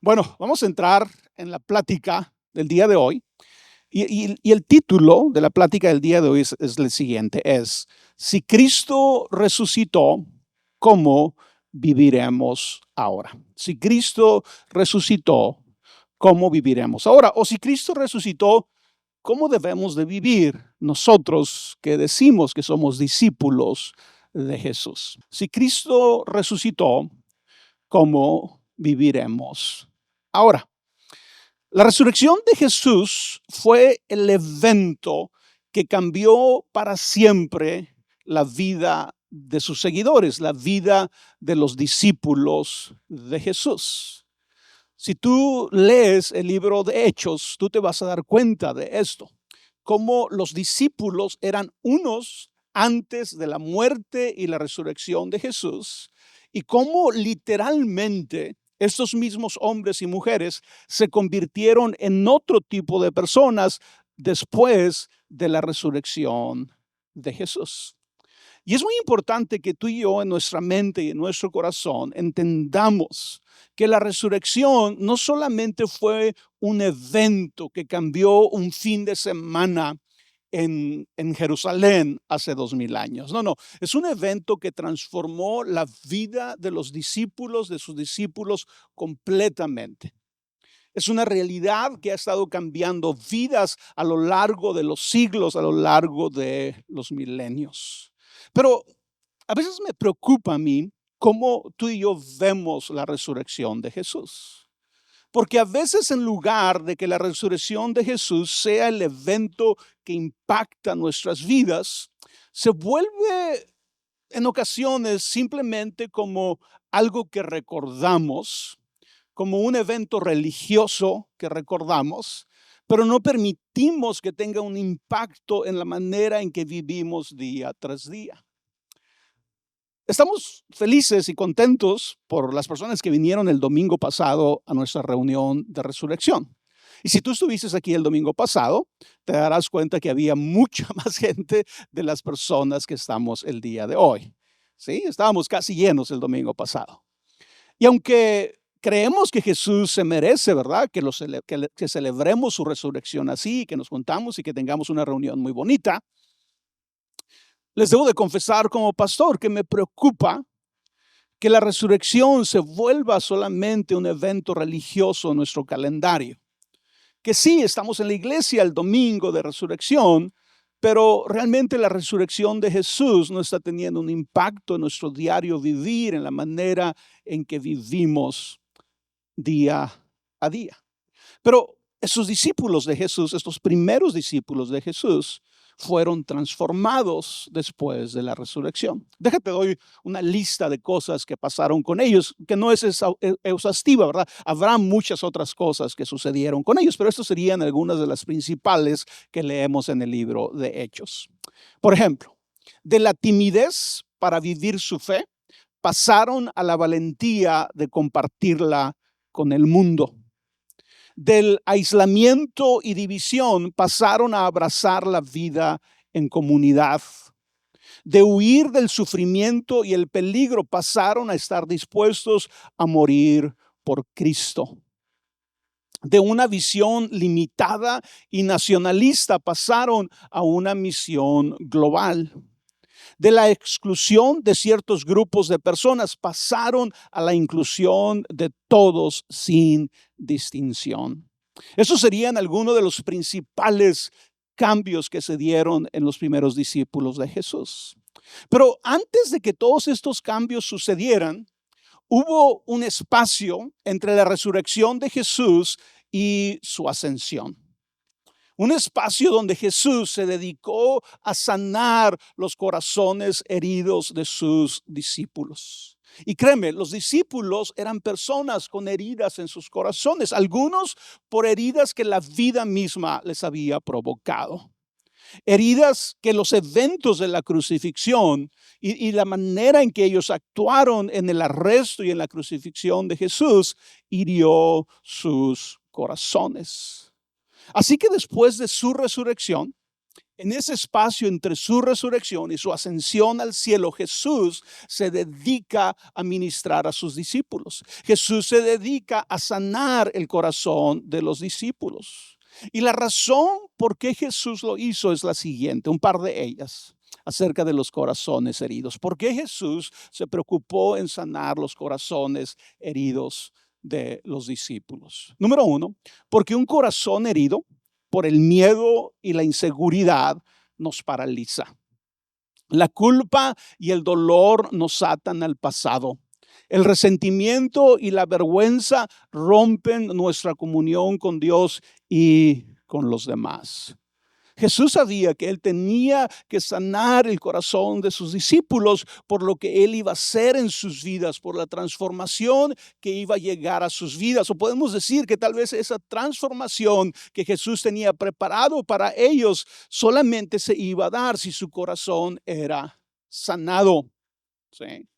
Bueno, vamos a entrar en la plática del día de hoy y el título de la plática del día de hoy es el siguiente, es, si Cristo resucitó, ¿cómo viviremos ahora? Si Cristo resucitó, ¿cómo viviremos ahora? O si Cristo resucitó, ¿cómo debemos de vivir nosotros que decimos que somos discípulos de Jesús? Si Cristo resucitó, ¿cómo viviremos ahora? La resurrección de Jesús fue el evento que cambió para siempre la vida de sus seguidores, la vida de los discípulos de Jesús. Si tú lees el libro de Hechos, tú te vas a dar cuenta de esto, cómo los discípulos eran unos antes de la muerte y la resurrección de Jesús, y cómo literalmente estos mismos hombres y mujeres se convirtieron en otro tipo de personas después de la resurrección de Jesús. Y es muy importante que tú y yo en nuestra mente y en nuestro corazón entendamos que la resurrección no solamente fue un evento que cambió un fin de semana en Jerusalén hace 2000 años. No, no, es un evento que transformó la vida de los discípulos, de sus discípulos completamente. Es una realidad que ha estado cambiando vidas a lo largo de los siglos, a lo largo de los milenios. Pero a veces me preocupa a mí cómo tú y yo vemos la resurrección de Jesús. Porque a veces en lugar de que la resurrección de Jesús sea el evento que impacta nuestras vidas, se vuelve en ocasiones simplemente como algo que recordamos, como un evento religioso que recordamos, pero no permitimos que tenga un impacto en la manera en que vivimos día tras día. Estamos felices y contentos por las personas que vinieron el domingo pasado a nuestra reunión de resurrección. Y si tú estuviste aquí el domingo pasado, te darás cuenta que había mucha más gente de las personas que estamos el día de hoy. Sí, estábamos casi llenos el domingo pasado. Y aunque creemos que Jesús se merece, ¿verdad? Que celebremos su resurrección así, que nos juntamos y que tengamos una reunión muy bonita, les debo de confesar como pastor que me preocupa que la resurrección se vuelva solamente un evento religioso en nuestro calendario. Que sí, estamos en la iglesia el domingo de resurrección, pero realmente la resurrección de Jesús no está teniendo un impacto en nuestro diario vivir, en la manera en que vivimos día a día. Pero esos discípulos de Jesús, estos primeros discípulos de Jesús, fueron transformados después de la resurrección. Déjate doy una lista de cosas que pasaron con ellos, que no es exhaustiva, ¿verdad? Habrá muchas otras cosas que sucedieron con ellos, pero estas serían algunas de las principales que leemos en el libro de Hechos. Por ejemplo, de la timidez para vivir su fe, pasaron a la valentía de compartirla con el mundo. Del aislamiento y división pasaron a abrazar la vida en comunidad. De huir del sufrimiento y el peligro pasaron a estar dispuestos a morir por Cristo. De una visión limitada y nacionalista pasaron a una misión global. De la exclusión de ciertos grupos de personas pasaron a la inclusión de todos sin distinción. Esos serían algunos de los principales cambios que se dieron en los primeros discípulos de Jesús. Pero antes de que todos estos cambios sucedieran, hubo un espacio entre la resurrección de Jesús y su ascensión. Un espacio donde Jesús se dedicó a sanar los corazones heridos de sus discípulos. Y créeme, los discípulos eran personas con heridas en sus corazones, algunos por heridas que la vida misma les había provocado. Heridas que los eventos de la crucifixión y la manera en que ellos actuaron en el arresto y en la crucifixión de Jesús hirió sus corazones. Así que después de su resurrección, En ese espacio entre su resurrección y su ascensión al cielo, Jesús se dedica a ministrar a sus discípulos. Jesús se dedica a sanar el corazón de los discípulos. Y la razón por qué Jesús lo hizo es la siguiente, un par de ellas, acerca de los corazones heridos. ¿Por qué Jesús se preocupó en sanar los corazones heridos de los discípulos? Número uno, porque un corazón herido por el miedo y la inseguridad nos paraliza. La culpa y el dolor nos atan al pasado. El resentimiento y la vergüenza rompen nuestra comunión con Dios y con los demás. Jesús sabía que él tenía que sanar el corazón de sus discípulos por lo que él iba a hacer en sus vidas, por la transformación que iba a llegar a sus vidas. O podemos decir que tal vez esa transformación que Jesús tenía preparado para ellos solamente se iba a dar si su corazón era sanado. ¿Sí?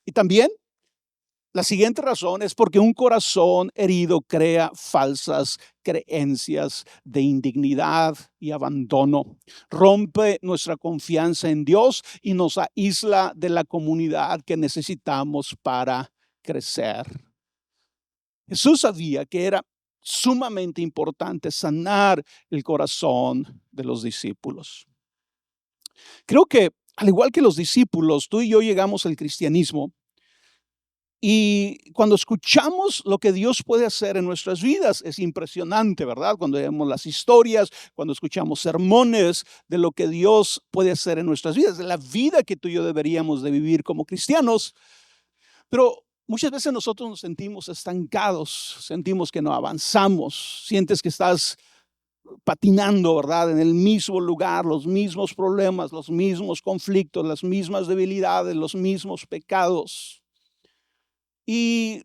Y también la siguiente razón es porque un corazón herido crea falsas creencias de indignidad y abandono. Rompe nuestra confianza en Dios y nos aísla de la comunidad que necesitamos para crecer. Jesús sabía que era sumamente importante sanar el corazón de los discípulos. Creo que, al igual que los discípulos, tú y yo llegamos al cristianismo. Y cuando escuchamos lo que Dios puede hacer en nuestras vidas, es impresionante, ¿verdad? Cuando vemos las historias, cuando escuchamos sermones de lo que Dios puede hacer en nuestras vidas, de la vida que tú y yo deberíamos de vivir como cristianos. Pero muchas veces nosotros nos sentimos estancados, sentimos que no avanzamos, sientes que estás patinando, ¿verdad? En el mismo lugar, los mismos problemas, los mismos conflictos, las mismas debilidades, los mismos pecados. Y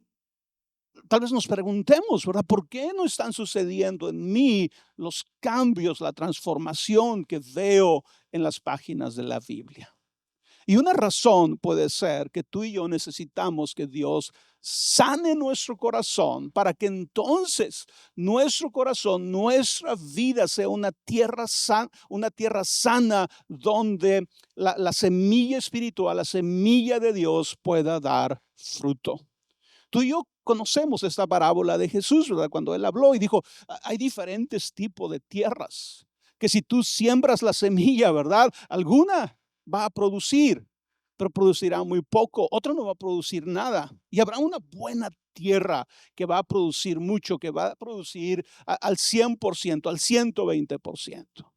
tal vez nos preguntemos, ¿verdad? ¿Por qué no están sucediendo en mí los cambios, la transformación que veo en las páginas de la Biblia? Y una razón puede ser que tú y yo necesitamos que Dios sane nuestro corazón para que entonces nuestro corazón, nuestra vida sea una tierra sana donde la semilla espiritual, la semilla de Dios pueda dar fruto. Tú y yo conocemos esta parábola de Jesús, ¿verdad? Cuando él habló y dijo, hay diferentes tipos de tierras, que si tú siembras la semilla, ¿verdad? Alguna va a producir, pero producirá muy poco, otra no va a producir nada. Y habrá una buena tierra que va a producir mucho, que va a producir al 100%, al 120%.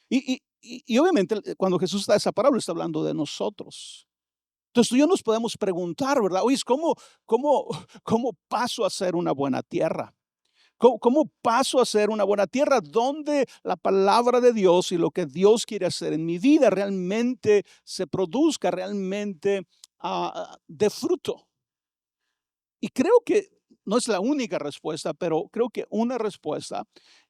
Y obviamente cuando Jesús da esa parábola está hablando de nosotros. Entonces tú y yo nos podemos preguntar, ¿verdad? Oye, ¿cómo paso a ser una buena tierra? ¿Cómo paso a ser una buena tierra donde la palabra de Dios y lo que Dios quiere hacer en mi vida realmente se produzca, realmente de fruto? Y creo que no es la única respuesta, pero creo que una respuesta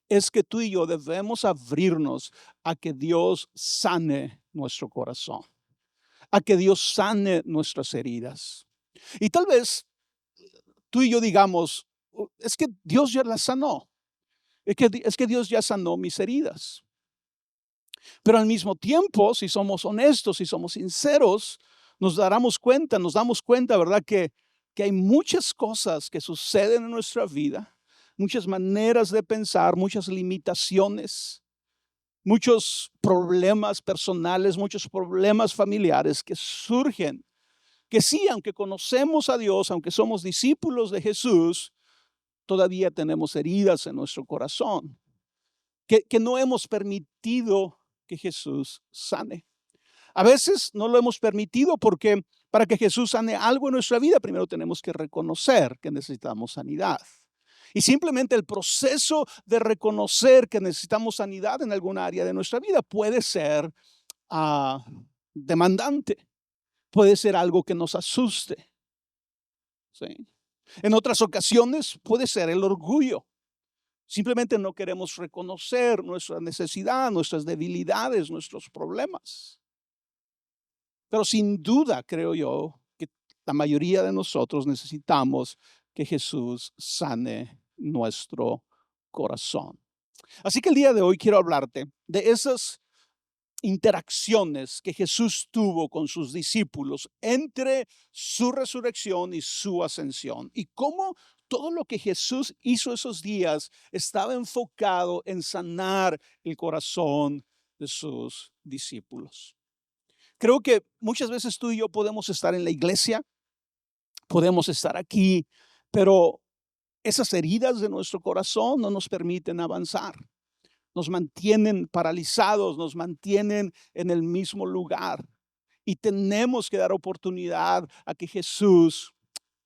es que tú y yo debemos abrirnos a que Dios sane nuestro corazón, a que Dios sane nuestras heridas. Y tal vez tú y yo digamos, es que Dios ya las sanó, es que Dios ya sanó mis heridas. Pero al mismo tiempo, si somos honestos, si somos sinceros, nos damos cuenta, ¿verdad? Que hay muchas cosas que suceden en nuestra vida, muchas maneras de pensar, muchas limitaciones, muchos problemas personales, muchos problemas familiares que surgen. Que sí, aunque conocemos a Dios, aunque somos discípulos de Jesús, todavía tenemos heridas en nuestro corazón, que no hemos permitido que Jesús sane. A veces no lo hemos permitido porque para que Jesús sane algo en nuestra vida, primero tenemos que reconocer que necesitamos sanidad. Y simplemente el proceso de reconocer que necesitamos sanidad en alguna área de nuestra vida puede ser demandante, puede ser algo que nos asuste. ¿Sí? En otras ocasiones puede ser el orgullo. Simplemente no queremos reconocer nuestra necesidad, nuestras debilidades, nuestros problemas. Pero sin duda creo yo que la mayoría de nosotros necesitamos que Jesús sane nuestro corazón. Así que el día de hoy quiero hablarte de esas interacciones que Jesús tuvo con sus discípulos entre su resurrección y su ascensión, y cómo todo lo que Jesús hizo esos días estaba enfocado en sanar el corazón de sus discípulos. Creo que muchas veces tú y yo podemos estar en la iglesia, podemos estar aquí, pero esas heridas de nuestro corazón no nos permiten avanzar, nos mantienen paralizados, nos mantienen en el mismo lugar. Y tenemos que dar oportunidad a que Jesús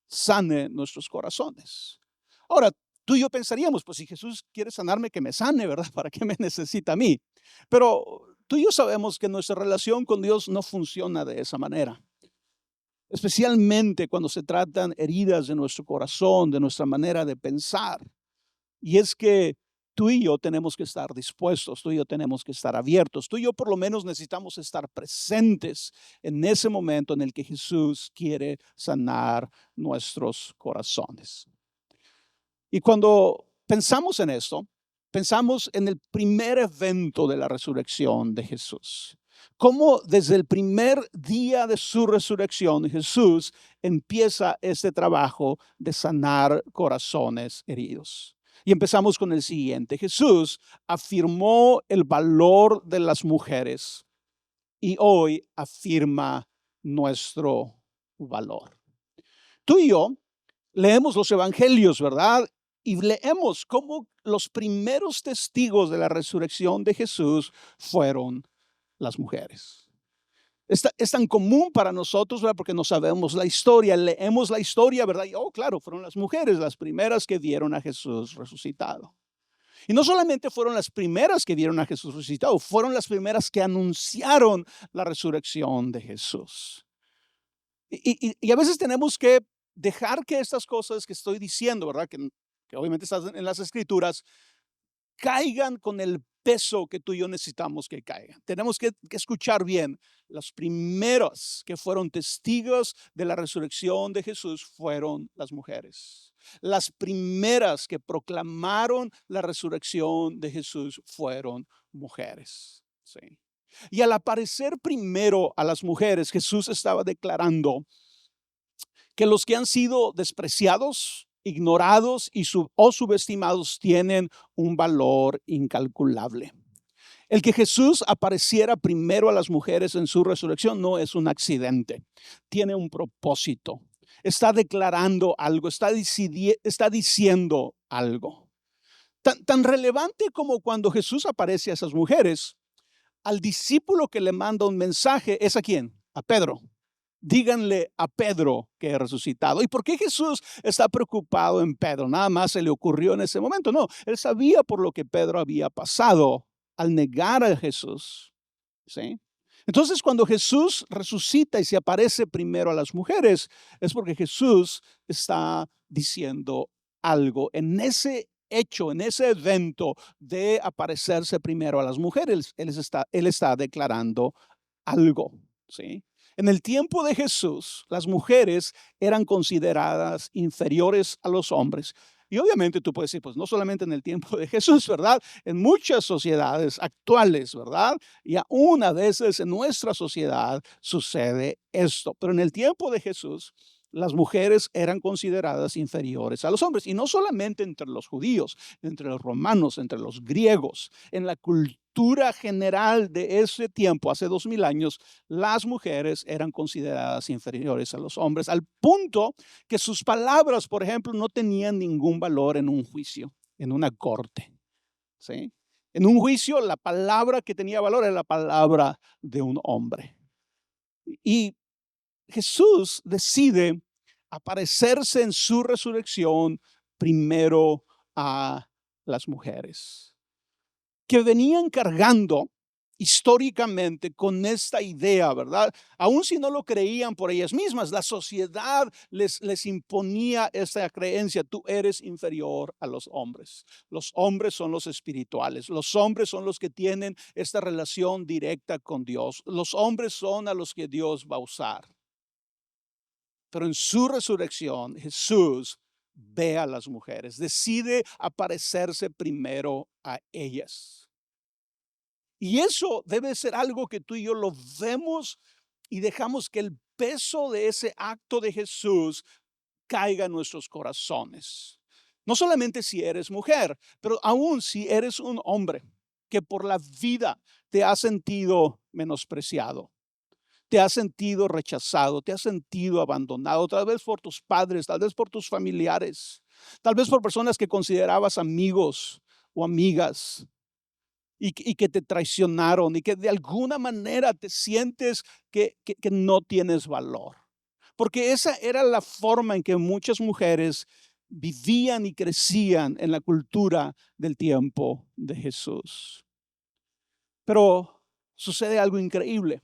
sane nuestros corazones. Ahora, tú y yo pensaríamos, pues si Jesús quiere sanarme, que me sane, ¿verdad? ¿Para qué me necesita a mí? Pero tú y yo sabemos que nuestra relación con Dios no funciona de esa manera, especialmente cuando se tratan heridas de nuestro corazón, de nuestra manera de pensar. Y es que tú y yo tenemos que estar dispuestos, tú y yo tenemos que estar abiertos, tú y yo por lo menos necesitamos estar presentes en ese momento en el que Jesús quiere sanar nuestros corazones. Y cuando pensamos en esto, pensamos en el primer evento de la resurrección de Jesús. Cómo desde el primer día de su resurrección Jesús empieza este trabajo de sanar corazones heridos. Y empezamos con el siguiente. Jesús afirmó el valor de las mujeres y hoy afirma nuestro valor. Tú y yo leemos los evangelios, ¿verdad? Y leemos cómo los primeros testigos de la resurrección de Jesús fueron las mujeres. Es tan común para nosotros, ¿verdad? Porque no sabemos la historia, leemos la historia, ¿verdad? Y, oh, claro, fueron las mujeres las primeras que vieron a Jesús resucitado. Y no solamente fueron las primeras que vieron a Jesús resucitado, fueron las primeras que anunciaron la resurrección de Jesús. Y a veces tenemos que dejar que estas cosas que estoy diciendo, ¿verdad? Que obviamente están en las escrituras, caigan con el peso que tú y yo necesitamos que caigan. Tenemos que escuchar bien. Los primeros que fueron testigos de la resurrección de Jesús fueron las mujeres. Las primeras que proclamaron la resurrección de Jesús fueron mujeres. Sí. Y al aparecer primero a las mujeres, Jesús estaba declarando que los que han sido despreciados, ignorados o subestimados tienen un valor incalculable. El que Jesús apareciera primero a las mujeres en su resurrección no es un accidente, tiene un propósito. Está declarando algo, está diciendo algo. Tan relevante como cuando Jesús aparece a esas mujeres, al discípulo que le manda un mensaje es ¿a quién? A Pedro. Díganle a Pedro que he resucitado. ¿Y por qué Jesús está preocupado en Pedro? Nada más se le ocurrió en ese momento. No, él sabía por lo que Pedro había pasado al negar a Jesús. ¿Sí? Entonces, cuando Jesús resucita y se aparece primero a las mujeres, es porque Jesús está diciendo algo en ese hecho, en ese evento de aparecerse primero a las mujeres. Él está declarando algo. ¿Sí? En el tiempo de Jesús, las mujeres eran consideradas inferiores a los hombres. Y obviamente tú puedes decir, pues no solamente en el tiempo de Jesús, ¿verdad? En muchas sociedades actuales, ¿verdad? Y aún a veces en nuestra sociedad sucede esto. Pero en el tiempo de Jesús, las mujeres eran consideradas inferiores a los hombres. Y no solamente entre los judíos, entre los romanos, entre los griegos. En la cultura general de ese tiempo, hace 2000 años, las mujeres eran consideradas inferiores a los hombres, al punto que sus palabras, por ejemplo, no tenían ningún valor en un juicio, en una corte. ¿Sí? En un juicio, la palabra que tenía valor era la palabra de un hombre. Y Jesús decide aparecerse en su resurrección primero a las mujeres, que venían cargando históricamente con esta idea, ¿verdad? Aun si no lo creían por ellas mismas, la sociedad les imponía esta creencia: tú eres inferior a los hombres. Los hombres son los espirituales, los hombres son los que tienen esta relación directa con Dios, los hombres son a los que Dios va a usar. Pero en su resurrección, Jesús ve a las mujeres, decide aparecerse primero a ellas. Y eso debe ser algo que tú y yo lo vemos y dejamos que el peso de ese acto de Jesús caiga en nuestros corazones. No solamente si eres mujer, pero aún si eres un hombre que por la vida te has sentido menospreciado, te has sentido rechazado, te has sentido abandonado, tal vez por tus padres, tal vez por tus familiares, tal vez por personas que considerabas amigos o amigas y que te traicionaron y que de alguna manera te sientes que no tienes valor. Porque esa era la forma en que muchas mujeres vivían y crecían en la cultura del tiempo de Jesús. Pero sucede algo increíble.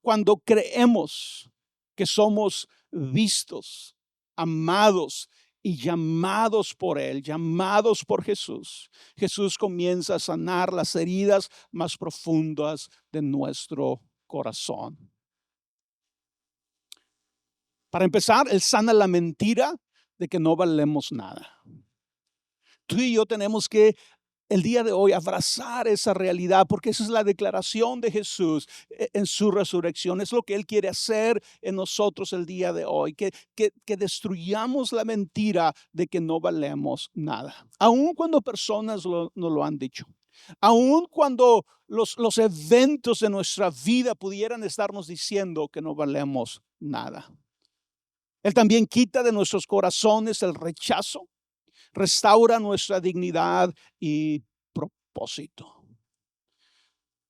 Cuando creemos que somos vistos, amados y llamados por Él, llamados por Jesús, Jesús comienza a sanar las heridas más profundas de nuestro corazón. Para empezar, Él sana la mentira de que no valemos nada. Tú y yo tenemos que el día de hoy abrazar esa realidad, porque esa es la declaración de Jesús en su resurrección. Es lo que Él quiere hacer en nosotros el día de hoy, que destruyamos la mentira de que no valemos nada. Aun cuando personas nos lo han dicho. Aun cuando los eventos de nuestra vida pudieran estarnos diciendo que no valemos nada. Él también quita de nuestros corazones el rechazo, restaura nuestra dignidad y propósito.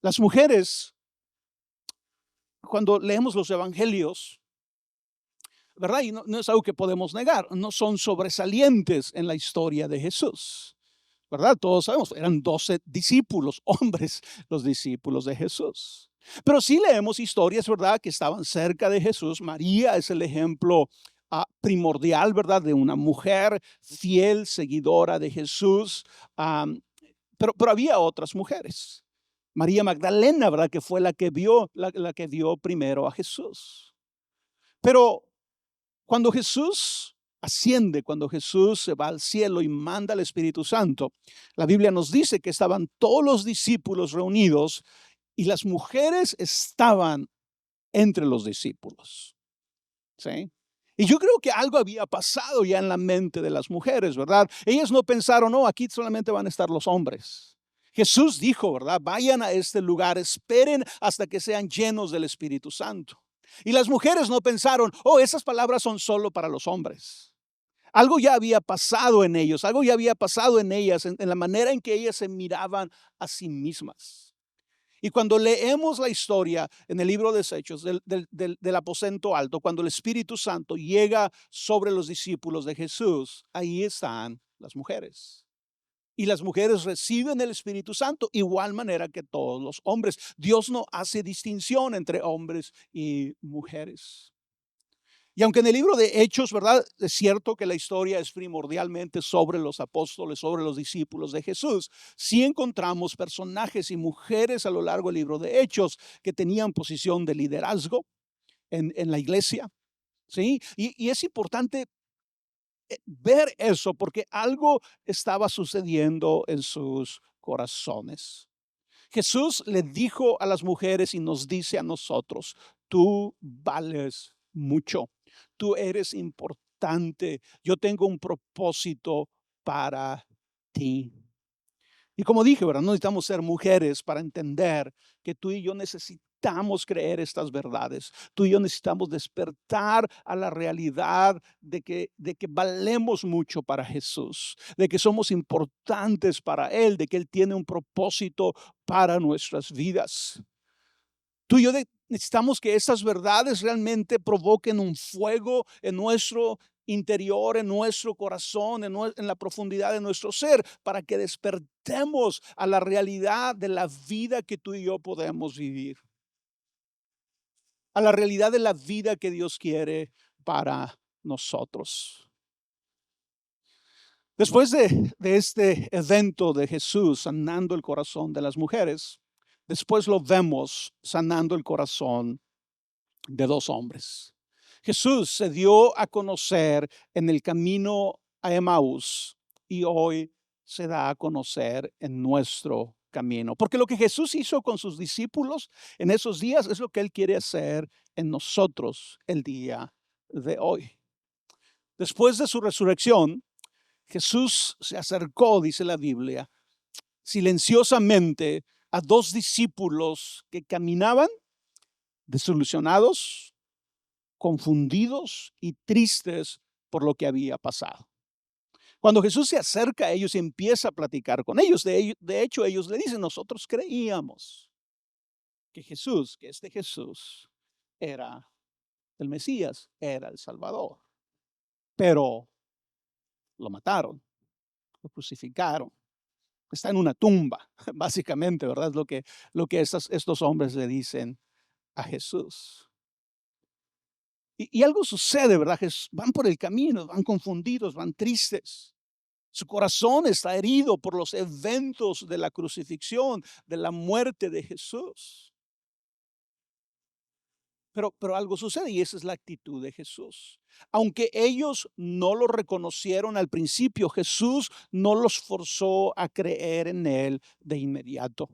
Las mujeres, cuando leemos los evangelios, ¿verdad? Y no es algo que podemos negar, no son sobresalientes en la historia de Jesús, ¿verdad? Todos sabemos, eran 12 discípulos, hombres, los discípulos de Jesús. Pero sí leemos historias, ¿verdad?, que estaban cerca de Jesús. María es el ejemplo primordial, ¿verdad?, de una mujer fiel, seguidora de Jesús. Pero había otras mujeres. María Magdalena, ¿verdad?, que fue la que vio primero a Jesús. Pero cuando Jesús asciende, cuando Jesús se va al cielo y manda al Espíritu Santo, la Biblia nos dice que estaban todos los discípulos reunidos y las mujeres estaban entre los discípulos. ¿Sí? Y yo creo que algo había pasado ya en la mente de las mujeres, ¿verdad? Ellas no pensaron, no, aquí solamente van a estar los hombres. Jesús dijo, ¿verdad? Vayan a este lugar, esperen hasta que sean llenos del Espíritu Santo. Y las mujeres no pensaron, oh, esas palabras son solo para los hombres. Algo ya había pasado en ellos, algo ya había pasado en ellas, en la manera en que ellas se miraban a sí mismas. Y cuando leemos la historia en el libro de Hechos del aposento alto, cuando el Espíritu Santo llega sobre los discípulos de Jesús, ahí están las mujeres. Y las mujeres reciben el Espíritu Santo igual manera que todos los hombres. Dios no hace distinción entre hombres y mujeres. Y aunque en el libro de Hechos, ¿verdad?, es cierto que la historia es primordialmente sobre los apóstoles, sobre los discípulos de Jesús, sí encontramos personajes y mujeres a lo largo del libro de Hechos que tenían posición de liderazgo en la iglesia, ¿sí? Y es importante ver eso porque algo estaba sucediendo en sus corazones. Jesús le dijo a las mujeres y nos dice a nosotros, tú vales mucho, tú eres importante, yo tengo un propósito para ti. Y como dije, ¿verdad? No necesitamos ser mujeres para entender que tú y yo necesitamos creer estas verdades. Tú y yo necesitamos despertar a la realidad de que valemos mucho para Jesús, de que somos importantes para Él, de que Él tiene un propósito para nuestras vidas. Tú y yo necesitamos que estas verdades realmente provoquen un fuego en nuestro interior, en nuestro corazón, en la profundidad de nuestro ser, para que despertemos a la realidad de la vida que tú y yo podemos vivir, a la realidad de la vida que Dios quiere para nosotros. Después de este evento de Jesús sanando el corazón de las mujeres, después lo vemos sanando el corazón de dos hombres. Jesús se dio a conocer en el camino a Emaús y hoy se da a conocer en nuestro camino. Porque lo que Jesús hizo con sus discípulos en esos días es lo que Él quiere hacer en nosotros el día de hoy. Después de su resurrección, Jesús se acercó, dice la Biblia, silenciosamente a dos discípulos que caminaban desilusionados, confundidos y tristes por lo que había pasado. Cuando Jesús se acerca a ellos y empieza a platicar con ellos, de hecho ellos le dicen, nosotros creíamos que Jesús, que este Jesús era el Mesías, era el Salvador, pero lo mataron, lo crucificaron. Está en una tumba, básicamente, ¿verdad? Es lo que estos hombres le dicen a Jesús. Y algo sucede, ¿verdad? Van por el camino, van confundidos, van tristes. Su corazón está herido por los eventos de la crucifixión, de la muerte de Jesús. Pero algo sucede y esa es la actitud de Jesús. Aunque ellos no lo reconocieron al principio, Jesús no los forzó a creer en Él de inmediato.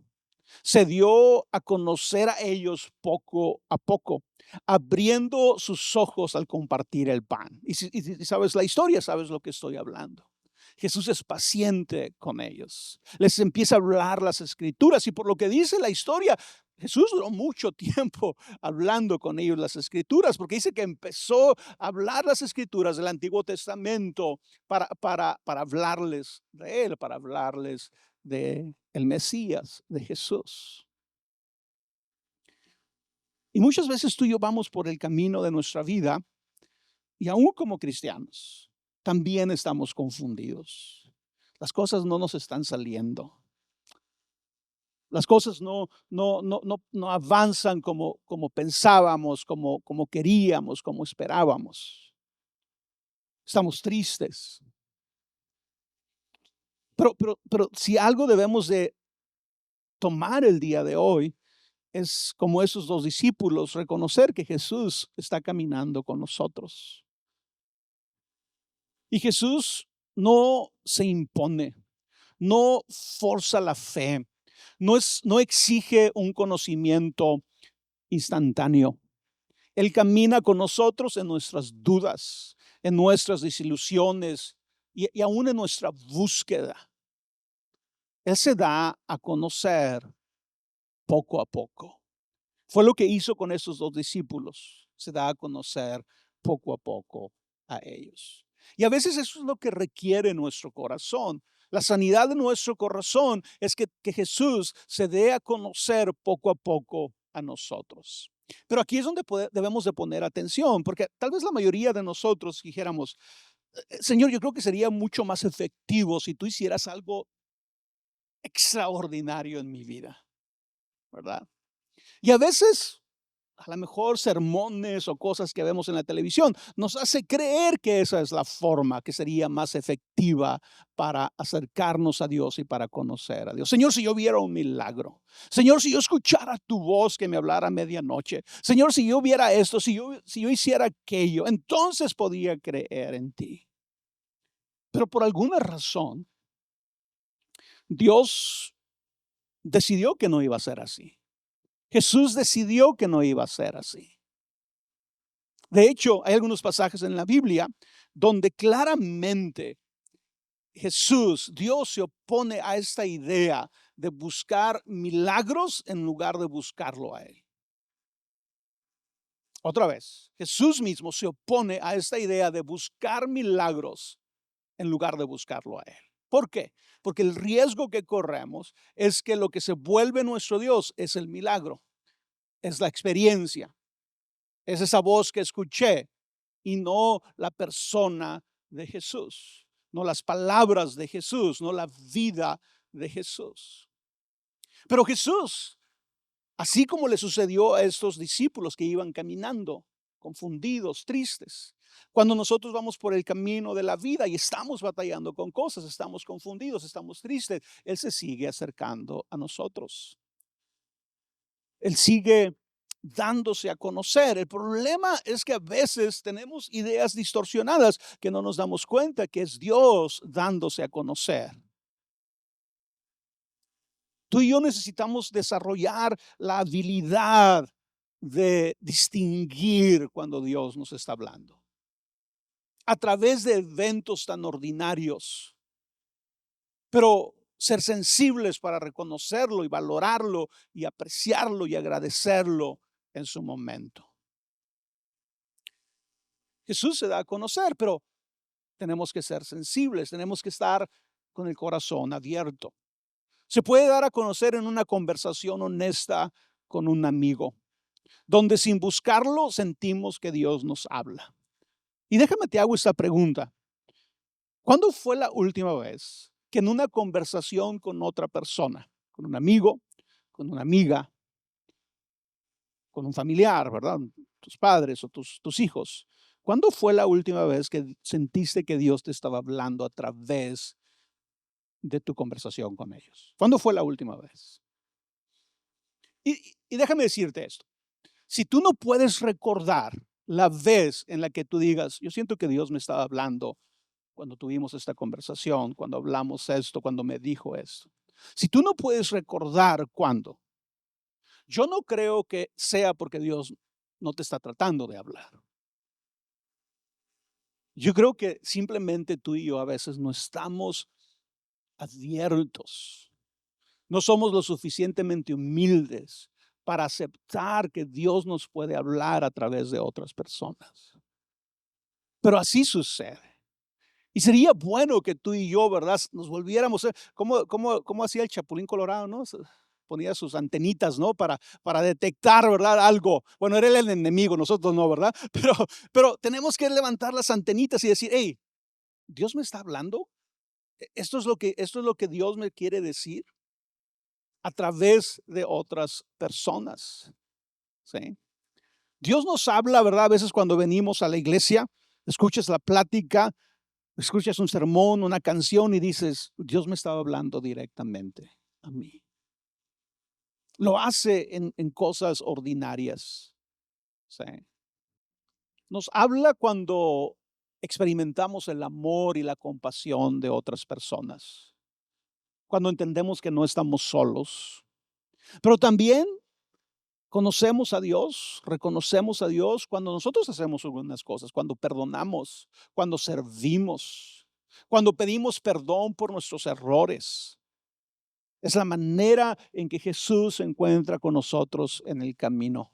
Se dio a conocer a ellos poco a poco, abriendo sus ojos al compartir el pan. Y si sabes la historia, sabes lo que estoy hablando. Jesús es paciente con ellos. Les empieza a hablar las escrituras y por lo que dice la historia, Jesús duró mucho tiempo hablando con ellos las escrituras, porque dice que empezó a hablar las escrituras del Antiguo Testamento para hablarles de Él, para hablarles de el Mesías, de Jesús. Y muchas veces tú y yo vamos por el camino de nuestra vida y aún como cristianos también estamos confundidos. Las cosas no nos están saliendo. Las cosas no avanzan como pensábamos, como queríamos, como esperábamos. Estamos tristes. Pero si algo debemos de tomar el día de hoy es como esos dos discípulos, reconocer que Jesús está caminando con nosotros. Y Jesús no se impone, no forza la fe, no exige un conocimiento instantáneo. Él camina con nosotros en nuestras dudas, en nuestras desilusiones y aún en nuestra búsqueda. Él se da a conocer poco a poco. Fue lo que hizo con esos dos discípulos. Se da a conocer poco a poco a ellos. Y a veces eso es lo que requiere nuestro corazón. La sanidad de nuestro corazón es que Jesús se dé a conocer poco a poco a nosotros. Pero aquí es donde debemos de poner atención, porque tal vez la mayoría de nosotros dijéramos, Señor, yo creo que sería mucho más efectivo si tú hicieras algo extraordinario en mi vida, ¿verdad? Y a veces, a lo mejor sermones o cosas que vemos en la televisión nos hace creer que esa es la forma que sería más efectiva para acercarnos a Dios y para conocer a Dios. Señor, si yo viera un milagro. Señor, si yo escuchara tu voz que me hablara a medianoche. Señor, si yo viera esto, si yo hiciera aquello, entonces podía creer en ti. Pero por alguna razón, Dios decidió que no iba a ser así. Jesús decidió que no iba a ser así. De hecho, hay algunos pasajes en la Biblia donde claramente Jesús, Dios se opone a esta idea de buscar milagros en lugar de buscarlo a Él. Otra vez, Jesús mismo se opone a esta idea de buscar milagros en lugar de buscarlo a Él. ¿Por qué? Porque el riesgo que corremos es que lo que se vuelve nuestro Dios es el milagro, es la experiencia, es esa voz que escuché y no la persona de Jesús, no las palabras de Jesús, no la vida de Jesús. Pero Jesús, así como le sucedió a estos discípulos que iban caminando, confundidos, tristes, cuando nosotros vamos por el camino de la vida y estamos batallando con cosas, estamos confundidos, estamos tristes, Él se sigue acercando a nosotros. Él sigue dándose a conocer. El problema es que a veces tenemos ideas distorsionadas que no nos damos cuenta que es Dios dándose a conocer. Tú y yo necesitamos desarrollar la habilidad de distinguir cuando Dios nos está hablando. A través de eventos tan ordinarios, pero ser sensibles para reconocerlo y valorarlo y apreciarlo y agradecerlo en su momento. Jesús se da a conocer, pero tenemos que ser sensibles, tenemos que estar con el corazón abierto. Se puede dar a conocer en una conversación honesta con un amigo, donde sin buscarlo sentimos que Dios nos habla. Y déjame te hago esta pregunta. ¿Cuándo fue la última vez que en una conversación con otra persona, con un amigo, con una amiga, con un familiar, ¿verdad? Tus padres o tus hijos, ¿cuándo fue la última vez que sentiste que Dios te estaba hablando a través de tu conversación con ellos? ¿Cuándo fue la última vez? Y déjame decirte esto. Si tú no puedes recordar la vez en la que tú digas, yo siento que Dios me estaba hablando cuando tuvimos esta conversación, cuando hablamos esto, cuando me dijo esto. Si tú no puedes recordar cuándo, yo no creo que sea porque Dios no te está tratando de hablar. Yo creo que simplemente tú y yo a veces no estamos abiertos. No somos lo suficientemente humildes para aceptar que Dios nos puede hablar a través de otras personas. Pero así sucede. Y sería bueno que tú y yo, ¿verdad? Nos volviéramos, ¿cómo hacía el Chapulín Colorado, no? Ponía sus antenitas, ¿no? Para detectar, ¿verdad? Algo. Bueno, era el enemigo, nosotros no, ¿verdad? Pero tenemos que levantar las antenitas y decir, hey, ¿Dios me está hablando? ¿Esto es lo que Dios me quiere decir? A través de otras personas, ¿sí? Dios nos habla, ¿verdad? A veces cuando venimos a la iglesia, escuchas la plática, escuchas un sermón, una canción y dices, Dios me estaba hablando directamente a mí. Lo hace en cosas ordinarias, ¿sí? Nos habla cuando experimentamos el amor y la compasión de otras personas, cuando entendemos que no estamos solos, pero también conocemos a Dios, reconocemos a Dios cuando nosotros hacemos algunas cosas, cuando perdonamos, cuando servimos, cuando pedimos perdón por nuestros errores. Es la manera en que Jesús se encuentra con nosotros en el camino.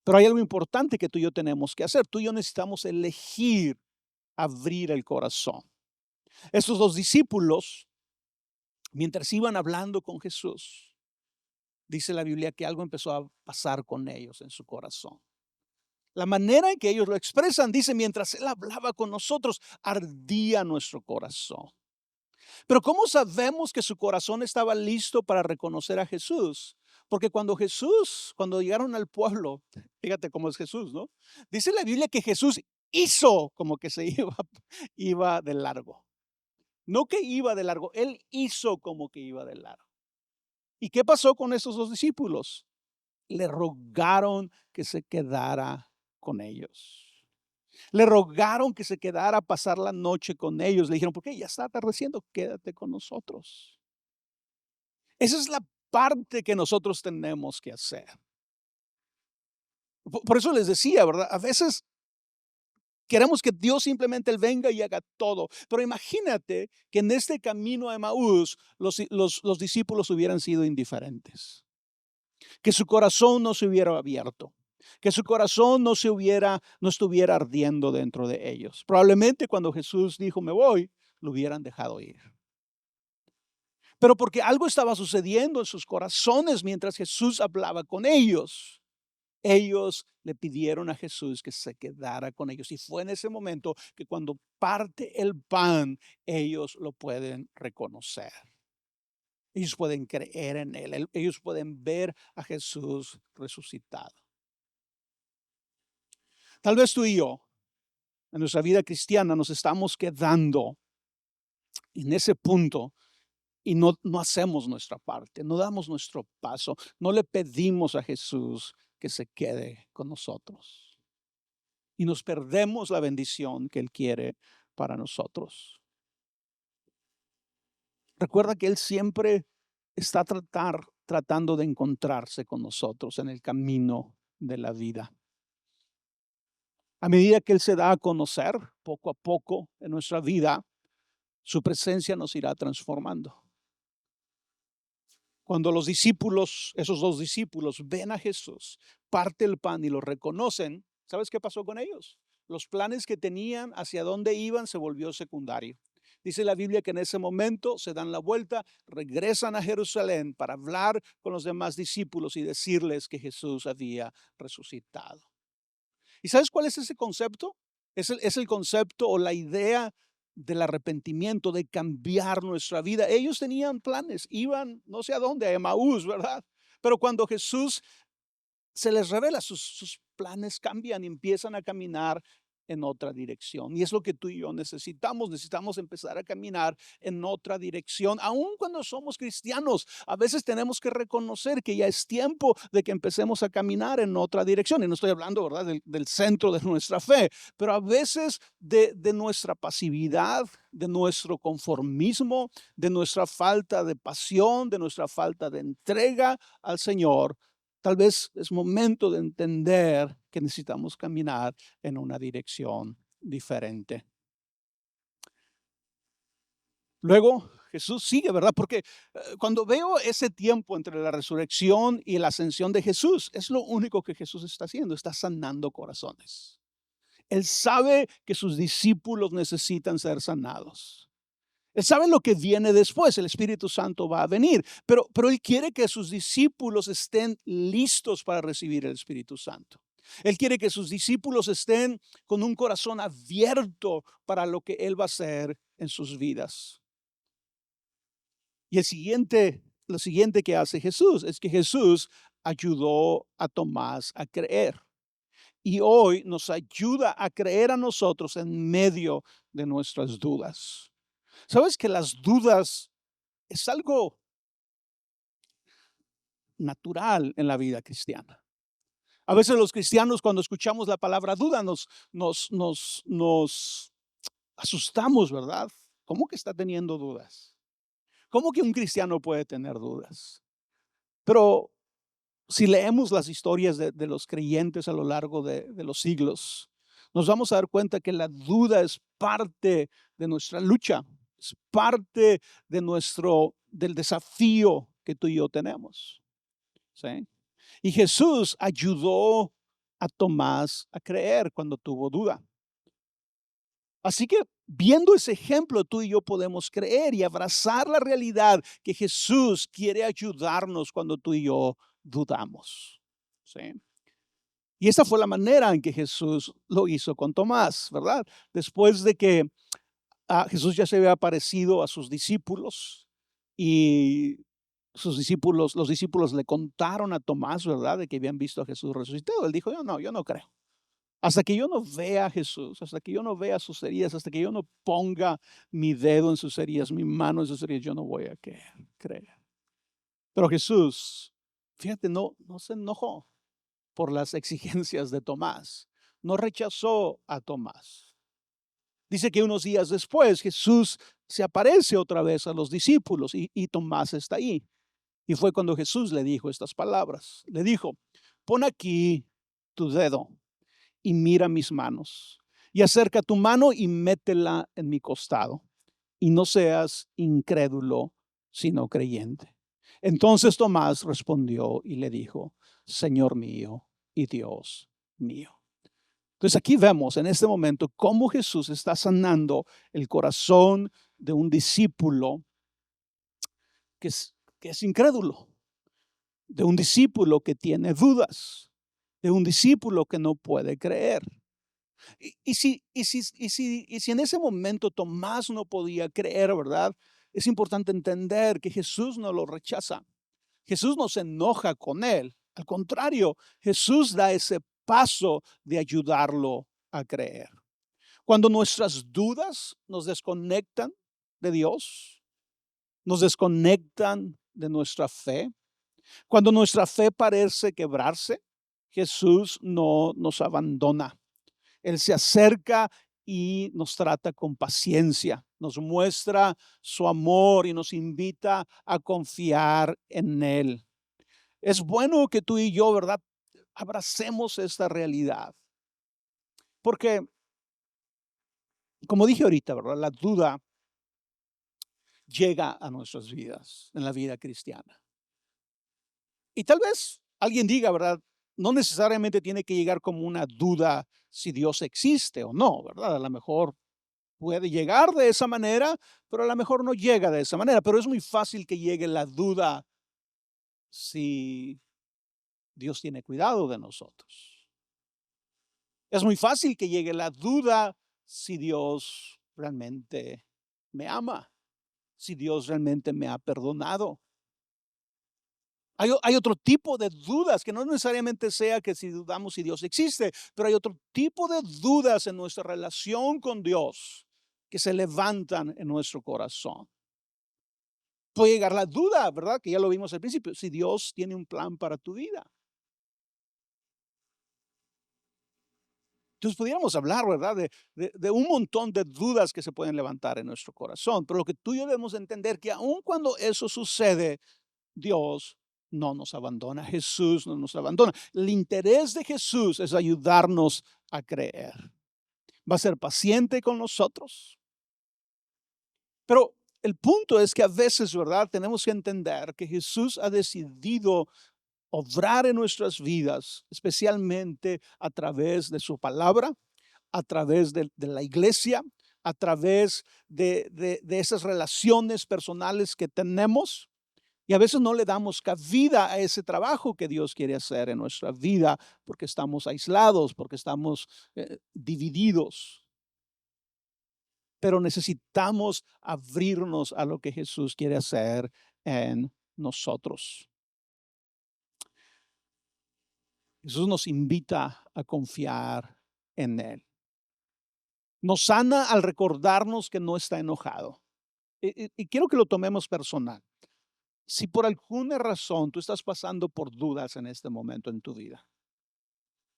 Pero hay algo importante que tú y yo tenemos que hacer. Tú y yo necesitamos elegir abrir el corazón. Estos dos discípulos, mientras iban hablando con Jesús, dice la Biblia que algo empezó a pasar con ellos en su corazón. La manera en que ellos lo expresan, dice, mientras Él hablaba con nosotros, ardía nuestro corazón. Pero ¿cómo sabemos que su corazón estaba listo para reconocer a Jesús? Porque cuando llegaron al pueblo, fíjate cómo es Jesús, ¿no? Dice la Biblia que Jesús hizo como que se iba de largo. No que iba de largo, Él hizo como que iba de largo. ¿Y qué pasó con esos dos discípulos? Le rogaron que se quedara con ellos. Le rogaron que se quedara a pasar la noche con ellos. Le dijeron, ¿por qué? Ya está atardeciendo, quédate con nosotros. Esa es la parte que nosotros tenemos que hacer. Por eso les decía, ¿verdad? A veces queremos que Dios simplemente Él venga y haga todo. Pero imagínate que en este camino a Emaús los discípulos hubieran sido indiferentes. Que su corazón no se hubiera abierto. Que su corazón no estuviera ardiendo dentro de ellos. Probablemente cuando Jesús dijo, me voy, lo hubieran dejado ir. Pero porque algo estaba sucediendo en sus corazones mientras Jesús hablaba con ellos. Ellos le pidieron a Jesús que se quedara con ellos. Y fue en ese momento que cuando parte el pan, ellos lo pueden reconocer. Ellos pueden creer en Él. Ellos pueden ver a Jesús resucitado. Tal vez tú y yo, en nuestra vida cristiana, nos estamos quedando en ese punto y no hacemos nuestra parte, no damos nuestro paso, no le pedimos a Jesús que se quede con nosotros. Y nos perdemos la bendición que Él quiere para nosotros. Recuerda que Él siempre está tratando de encontrarse con nosotros en el camino de la vida. A medida que Él se da a conocer poco a poco en nuestra vida, su presencia nos irá transformando. Cuando los discípulos, esos dos discípulos, ven a Jesús, parte el pan y lo reconocen, ¿sabes qué pasó con ellos? Los planes que tenían, hacia dónde iban, se volvió secundario. Dice la Biblia que en ese momento se dan la vuelta, regresan a Jerusalén para hablar con los demás discípulos y decirles que Jesús había resucitado. ¿Y sabes cuál es ese concepto? Es el concepto o la idea del arrepentimiento, de cambiar nuestra vida. Ellos tenían planes, iban no sé a dónde, a Emaús, ¿verdad? Pero cuando Jesús se les revela, sus planes cambian y empiezan a caminar en otra dirección. Y es lo que tú y yo necesitamos empezar a caminar en otra dirección. Aun cuando somos cristianos, a veces tenemos que reconocer que ya es tiempo de que empecemos a caminar en otra dirección. Y no estoy hablando, ¿verdad?, del centro de nuestra fe, pero a veces de nuestra pasividad, de nuestro conformismo, de nuestra falta de pasión, de nuestra falta de entrega al Señor. Tal vez es momento de entender que necesitamos caminar en una dirección diferente. Luego Jesús sigue, ¿verdad? Porque cuando veo ese tiempo entre la resurrección y la ascensión de Jesús, es lo único que Jesús está haciendo, está sanando corazones. Él sabe que sus discípulos necesitan ser sanados. Él sabe lo que viene después, el Espíritu Santo va a venir, pero Él quiere que sus discípulos estén listos para recibir el Espíritu Santo. Él quiere que sus discípulos estén con un corazón abierto para lo que Él va a hacer en sus vidas. Y lo siguiente que hace Jesús es que Jesús ayudó a Tomás a creer. Y hoy nos ayuda a creer a nosotros en medio de nuestras dudas. ¿Sabes que las dudas es algo natural en la vida cristiana? A veces los cristianos, cuando escuchamos la palabra duda, nos asustamos, ¿verdad? ¿Cómo que está teniendo dudas? ¿Cómo que un cristiano puede tener dudas? Pero si leemos las historias de los creyentes a lo largo de los siglos, nos vamos a dar cuenta que la duda es parte de nuestra lucha, es parte del desafío que tú y yo tenemos. ¿Sí? Y Jesús ayudó a Tomás a creer cuando tuvo duda. Así que viendo ese ejemplo, tú y yo podemos creer y abrazar la realidad que Jesús quiere ayudarnos cuando tú y yo dudamos. ¿Sí? Y esa fue la manera en que Jesús lo hizo con Tomás, ¿verdad? Después de que Jesús ya se había aparecido a sus discípulos y los discípulos le contaron a Tomás, ¿verdad?, de que habían visto a Jesús resucitado. Él dijo, yo no creo. Hasta que yo no vea a Jesús, hasta que yo no vea sus heridas, hasta que yo no ponga mi dedo en sus heridas, mi mano en sus heridas, yo no voy a creer. Pero Jesús, fíjate, no se enojó por las exigencias de Tomás. No rechazó a Tomás. Dice que unos días después Jesús se aparece otra vez a los discípulos y Tomás está ahí. Y fue cuando Jesús le dijo estas palabras. Le dijo, pon aquí tu dedo y mira mis manos. Y acerca tu mano y métela en mi costado. Y no seas incrédulo, sino creyente. Entonces Tomás respondió y le dijo, Señor mío y Dios mío. Entonces aquí vemos en este momento cómo Jesús está sanando el corazón de un discípulo que es incrédulo, de un discípulo que tiene dudas, de un discípulo que no puede creer. Y si en ese momento Tomás no podía creer, ¿verdad? Es importante entender que Jesús no lo rechaza. Jesús no se enoja con él. Al contrario, Jesús da ese paso de ayudarlo a creer. Cuando nuestras dudas nos desconectan de Dios, nos desconectan de nuestra fe, cuando nuestra fe parece quebrarse, Jesús no nos abandona. Él se acerca y nos trata con paciencia, nos muestra su amor y nos invita a confiar en Él. Es bueno que tú y yo, ¿verdad? Abracemos esta realidad, porque como dije ahorita, ¿verdad? La duda llega a nuestras vidas, en la vida cristiana. Y tal vez alguien diga, ¿verdad? No necesariamente tiene que llegar como una duda si Dios existe o no, ¿verdad? A lo mejor puede llegar de esa manera, pero a lo mejor no llega de esa manera. Pero es muy fácil que llegue la duda si Dios tiene cuidado de nosotros. Es muy fácil que llegue la duda si Dios realmente me ama, si Dios realmente me ha perdonado. Hay otro tipo de dudas que no necesariamente sea que si dudamos si Dios existe, pero hay otro tipo de dudas en nuestra relación con Dios que se levantan en nuestro corazón. Puede llegar la duda, ¿verdad? Que ya lo vimos al principio, si Dios tiene un plan para tu vida. Entonces pudiéramos hablar, ¿verdad? De un montón de dudas que se pueden levantar en nuestro corazón, pero lo que tú y yo debemos entender que aun cuando eso sucede, Dios no nos abandona, Jesús no nos abandona. El interés de Jesús es ayudarnos a creer. Va a ser paciente con nosotros. Pero el punto es que a veces, ¿verdad? Tenemos que entender que Jesús ha decidido obrar en nuestras vidas, especialmente a través de su palabra, a través de la iglesia, a través de esas relaciones personales que tenemos. Y a veces no le damos cabida a ese trabajo que Dios quiere hacer en nuestra vida porque estamos aislados, porque estamos divididos. Pero necesitamos abrirnos a lo que Jesús quiere hacer en nosotros. Jesús nos invita a confiar en Él. Nos sana al recordarnos que no está enojado. Y quiero que lo tomemos personal. Si por alguna razón tú estás pasando por dudas en este momento en tu vida,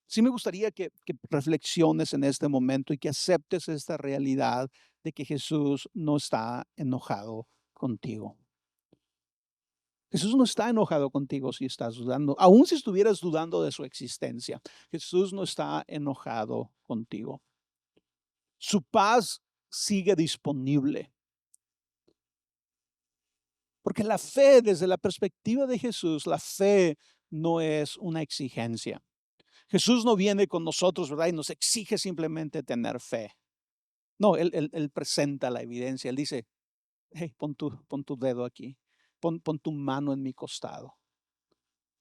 sí me gustaría que reflexiones en este momento y que aceptes esta realidad de que Jesús no está enojado contigo. Jesús no está enojado contigo si estás dudando, aun si estuvieras dudando de su existencia. Jesús no está enojado contigo. Su paz sigue disponible. Porque la fe, desde la perspectiva de Jesús, la fe no es una exigencia. Jesús no viene con nosotros, ¿verdad? Y nos exige simplemente tener fe. No, él presenta la evidencia. Él dice, hey, pon tu dedo aquí, pon tu mano en mi costado.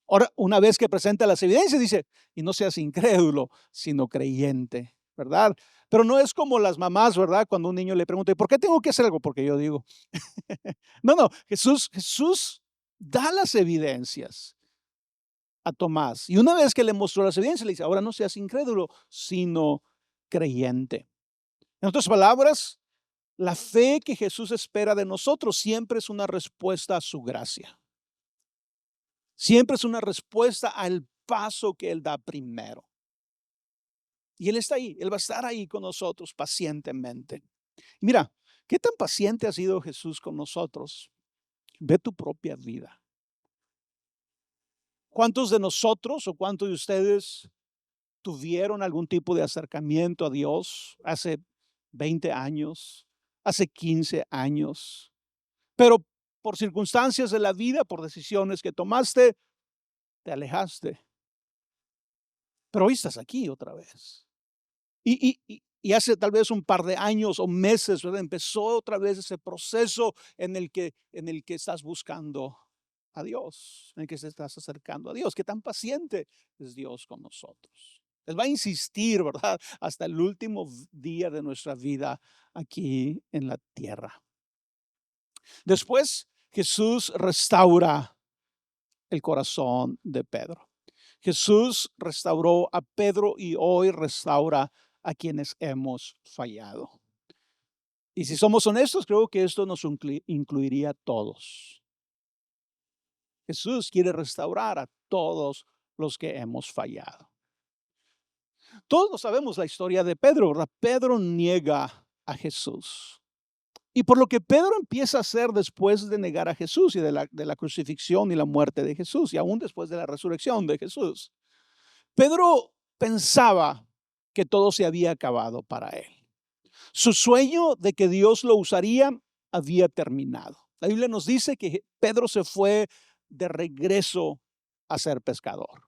Ahora, una vez que presenta las evidencias, dice, y no seas incrédulo, sino creyente, ¿verdad? Pero no es como las mamás, ¿verdad? Cuando un niño le pregunta, ¿por qué tengo que hacer algo? Porque yo digo, no, Jesús da las evidencias a Tomás. Y una vez que le mostró las evidencias, le dice, ahora no seas incrédulo, sino creyente. En otras palabras, la fe que Jesús espera de nosotros siempre es una respuesta a su gracia. Siempre es una respuesta al paso que Él da primero. Y Él está ahí, Él va a estar ahí con nosotros pacientemente. Mira, ¿qué tan paciente ha sido Jesús con nosotros? Ve tu propia vida. ¿Cuántos de nosotros o cuántos de ustedes tuvieron algún tipo de acercamiento a Dios hace 20 años, hace 15 años? Pero por circunstancias de la vida, por decisiones que tomaste, te alejaste. Pero hoy estás aquí otra vez. Y hace tal vez un par de años o meses, ¿verdad? Empezó otra vez ese proceso en el que estás buscando a Dios, en el que te estás acercando a Dios. Qué tan paciente es Dios con nosotros. Él va a insistir, ¿verdad? Hasta el último día de nuestra vida aquí en la tierra. Después, Jesús restaura el corazón de Pedro. Jesús restauró a Pedro y hoy restaura a quienes hemos fallado. Y si somos honestos, creo que esto nos incluiría a todos. Jesús quiere restaurar a todos los que hemos fallado. Todos sabemos la historia de Pedro, ¿verdad? Pedro niega a Jesús. Y por lo que Pedro empieza a hacer después de negar a Jesús y de la crucifixión y la muerte de Jesús, y aún después de la resurrección de Jesús, Pedro pensaba que todo se había acabado para él. Su sueño de que Dios lo usaría había terminado. La Biblia nos dice que Pedro se fue de regreso a ser pescador.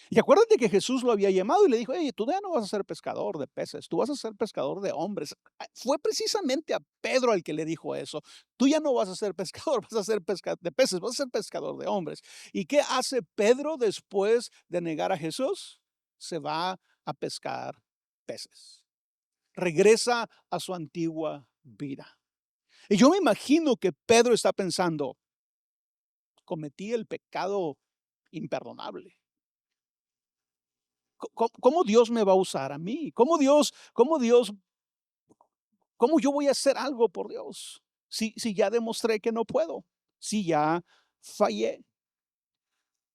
Y acuérdate que Jesús lo había llamado y le dijo: hey, tú ya no vas a ser pescador de peces, tú vas a ser pescador de hombres. Fue precisamente a Pedro el que le dijo eso. Tú ya no vas a ser pescador, vas a ser de peces, vas a ser pescador de hombres. ¿Y qué hace Pedro después de negar a Jesús? Se va a pescar peces. Regresa a su antigua vida. Y yo me imagino que Pedro está pensando: cometí el pecado imperdonable. ¿Cómo Dios me va a usar a mí? ¿Cómo yo voy a hacer algo por Dios? Si ya demostré que no puedo, si ya fallé.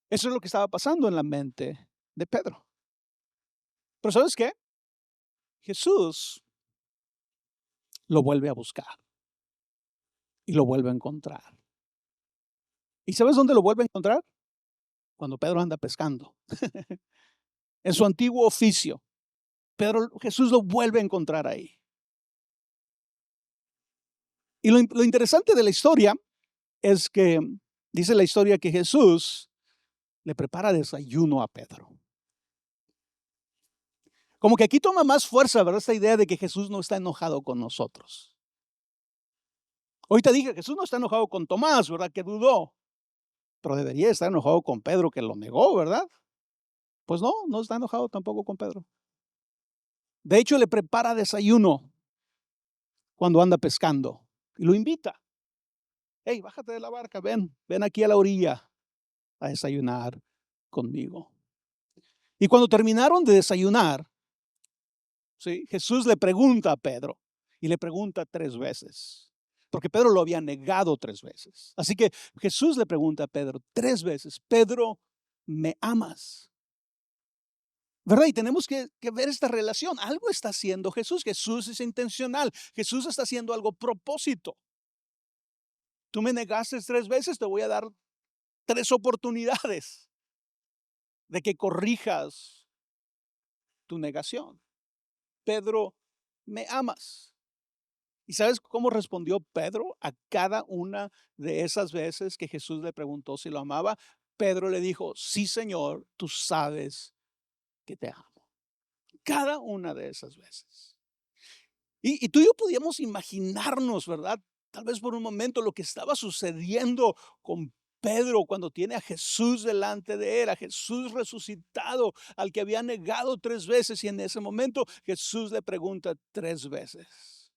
Eso es lo que estaba pasando en la mente de Pedro. Pero ¿sabes qué? Jesús lo vuelve a buscar y lo vuelve a encontrar. ¿Y sabes dónde lo vuelve a encontrar? Cuando Pedro anda pescando. En su antiguo oficio. Jesús lo vuelve a encontrar ahí. Y lo interesante de la historia es que dice la historia que Jesús le prepara desayuno a Pedro. Como que aquí toma más fuerza, ¿verdad? Esta idea de que Jesús no está enojado con nosotros. Ahorita dije, Jesús no está enojado con Tomás, ¿verdad? Que dudó. Pero debería estar enojado con Pedro, que lo negó, ¿verdad? Pues no está enojado tampoco con Pedro. De hecho, le prepara desayuno cuando anda pescando y lo invita. Hey, bájate de la barca, ven aquí a la orilla a desayunar conmigo. Y cuando terminaron de desayunar, ¿sí? Jesús le pregunta a Pedro y le pregunta 3 veces, porque Pedro lo había negado 3 veces. Así que Jesús le pregunta a Pedro 3 veces: Pedro, ¿me amas? ¿Verdad? Y tenemos que ver esta relación. Algo está haciendo Jesús. Jesús es intencional. Jesús está haciendo algo a propósito. Tú me negaste 3 veces, te voy a dar 3 oportunidades de que corrijas tu negación. Pedro, ¿me amas? ¿Y sabes cómo respondió Pedro a cada una de esas veces que Jesús le preguntó si lo amaba? Pedro le dijo: sí, Señor, tú sabes que te amo. Cada una de esas veces. Y tú y yo podíamos imaginarnos, ¿verdad? Tal vez por un momento lo que estaba sucediendo con Pedro cuando tiene a Jesús delante de él, a Jesús resucitado, al que había negado 3 veces, y en ese momento Jesús le pregunta 3 veces: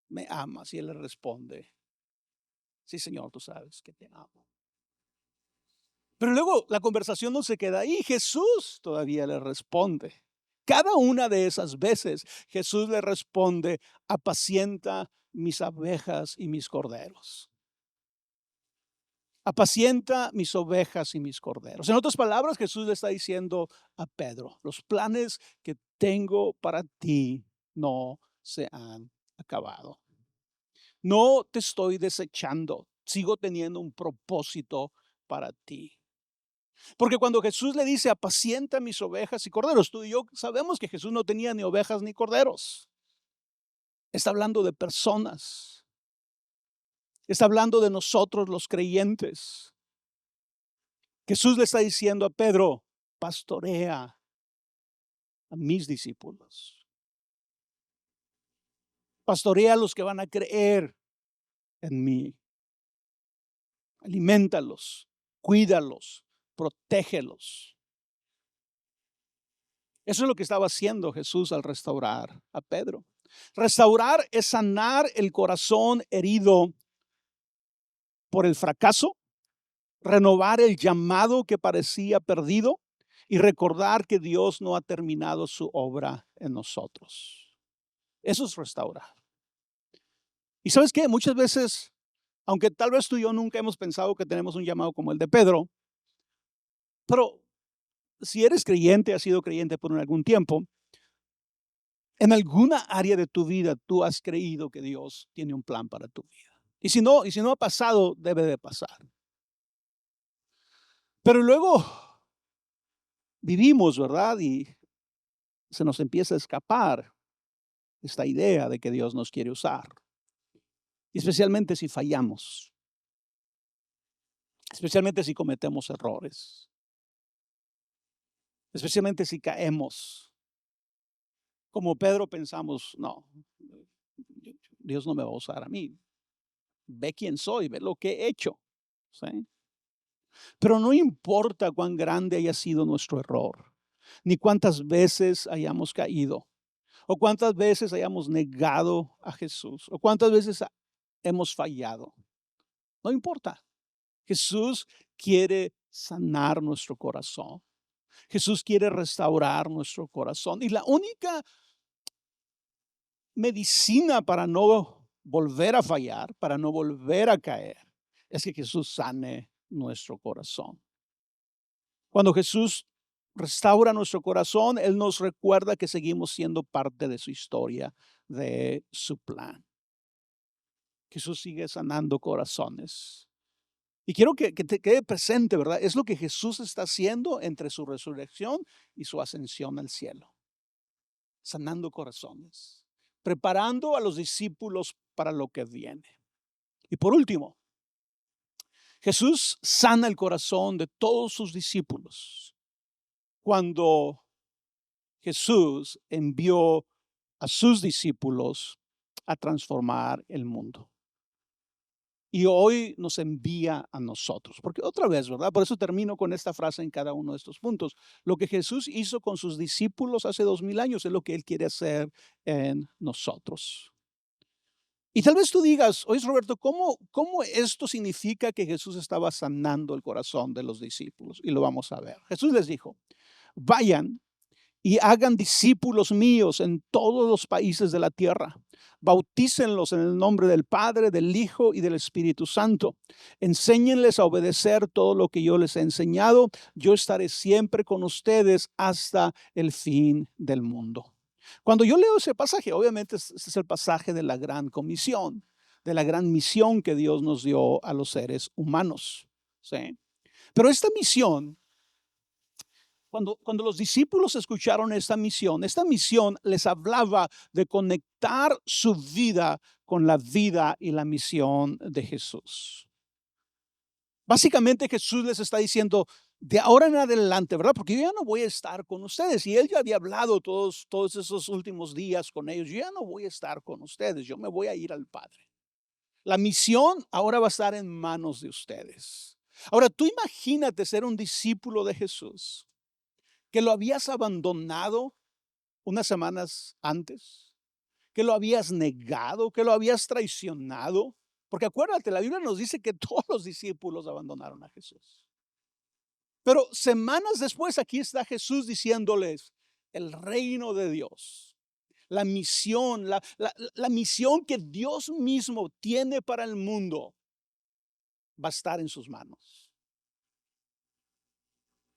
¿me amas? Y él le responde: sí, Señor, tú sabes que te amo. Pero luego la conversación no se queda ahí. Jesús todavía le responde. Cada una de esas veces Jesús le responde: apacienta mis ovejas y mis corderos. Apacienta mis ovejas y mis corderos. En otras palabras, Jesús le está diciendo a Pedro: los planes que tengo para ti no se han acabado. No te estoy desechando. Sigo teniendo un propósito para ti. Porque cuando Jesús le dice: apacienta mis ovejas y corderos, tú y yo sabemos que Jesús no tenía ni ovejas ni corderos. Está hablando de personas. Está hablando de nosotros los creyentes. Jesús le está diciendo a Pedro: pastorea a mis discípulos. Pastorea a los que van a creer en mí. Aliméntalos, cuídalos, protégelos. Eso es lo que estaba haciendo Jesús al restaurar a Pedro. Restaurar es sanar el corazón herido por el fracaso, renovar el llamado que parecía perdido y recordar que Dios no ha terminado su obra en nosotros. Eso es restaurar. ¿Y sabes qué? Muchas veces, aunque tal vez tú y yo nunca hemos pensado que tenemos un llamado como el de Pedro, pero si eres creyente, has sido creyente por algún tiempo, en alguna área de tu vida tú has creído que Dios tiene un plan para tu vida. Y si no ha pasado, debe de pasar. Pero luego vivimos, ¿verdad? Y se nos empieza a escapar esta idea de que Dios nos quiere usar. Especialmente si fallamos, especialmente si cometemos errores, especialmente si caemos. Como Pedro pensamos, no, Dios no me va a usar a mí. Ve quién soy, ve lo que he hecho. ¿Sí? Pero no importa cuán grande haya sido nuestro error, ni cuántas veces hayamos caído, o cuántas veces hayamos negado a Jesús, o cuántas veces hemos fallado. No importa. Jesús quiere sanar nuestro corazón. Jesús quiere restaurar nuestro corazón. Y la única medicina para no volver a fallar, para no volver a caer, es que Jesús sane nuestro corazón. Cuando Jesús restaura nuestro corazón, Él nos recuerda que seguimos siendo parte de su historia, de su plan. Jesús sigue sanando corazones. Y quiero que te quede presente, ¿verdad? Es lo que Jesús está haciendo entre su resurrección y su ascensión al cielo. Sanando corazones, preparando a los discípulos para lo que viene. Y por último, Jesús sana el corazón de todos sus discípulos cuando Jesús envió a sus discípulos a transformar el mundo. Y hoy nos envía a nosotros. Porque otra vez, ¿verdad? Por eso termino con esta frase en cada uno de estos puntos. Lo que Jesús hizo con sus discípulos hace 2000 años es lo que Él quiere hacer en nosotros. Y tal vez tú digas, oye Roberto, ¿cómo esto significa que Jesús estaba sanando el corazón de los discípulos? Y lo vamos a ver. Jesús les dijo, vayan y hagan discípulos míos en todos los países de la tierra. Bautícenlos en el nombre del Padre, del Hijo y del Espíritu Santo. Enséñenles a obedecer todo lo que yo les he enseñado. Yo estaré siempre con ustedes hasta el fin del mundo. Cuando yo leo ese pasaje, obviamente este es el pasaje de la gran comisión, de la gran misión que Dios nos dio a los seres humanos. ¿Sí? Pero esta misión, cuando los discípulos escucharon esta misión les hablaba de conectar su vida con la vida y la misión de Jesús. Básicamente Jesús les está diciendo, de ahora en adelante, ¿verdad? Porque yo ya no voy a estar con ustedes. Y Él ya había hablado todos esos últimos días con ellos. Yo ya no voy a estar con ustedes. Yo me voy a ir al Padre. La misión ahora va a estar en manos de ustedes. Ahora, tú imagínate ser un discípulo de Jesús, que lo habías abandonado unas semanas antes, que lo habías negado, que lo habías traicionado. Porque acuérdate, la Biblia nos dice que todos los discípulos abandonaron a Jesús. Pero semanas después aquí está Jesús diciéndoles el reino de Dios, la misión, la misión que Dios mismo tiene para el mundo va a estar en sus manos.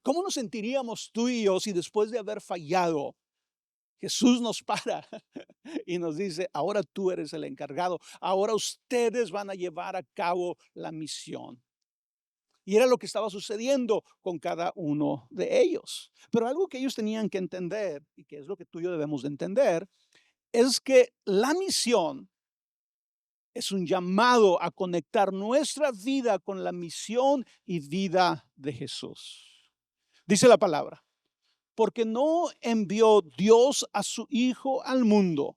¿Cómo nos sentiríamos tú y yo si después de haber fallado, Jesús nos para y nos dice, ahora tú eres el encargado, ahora ustedes van a llevar a cabo la misión? Y era lo que estaba sucediendo con cada uno de ellos. Pero algo que ellos tenían que entender, y que es lo que tú y yo debemos de entender, es que la misión es un llamado a conectar nuestra vida con la misión y vida de Jesús. Dice la palabra, porque no envió Dios a su Hijo al mundo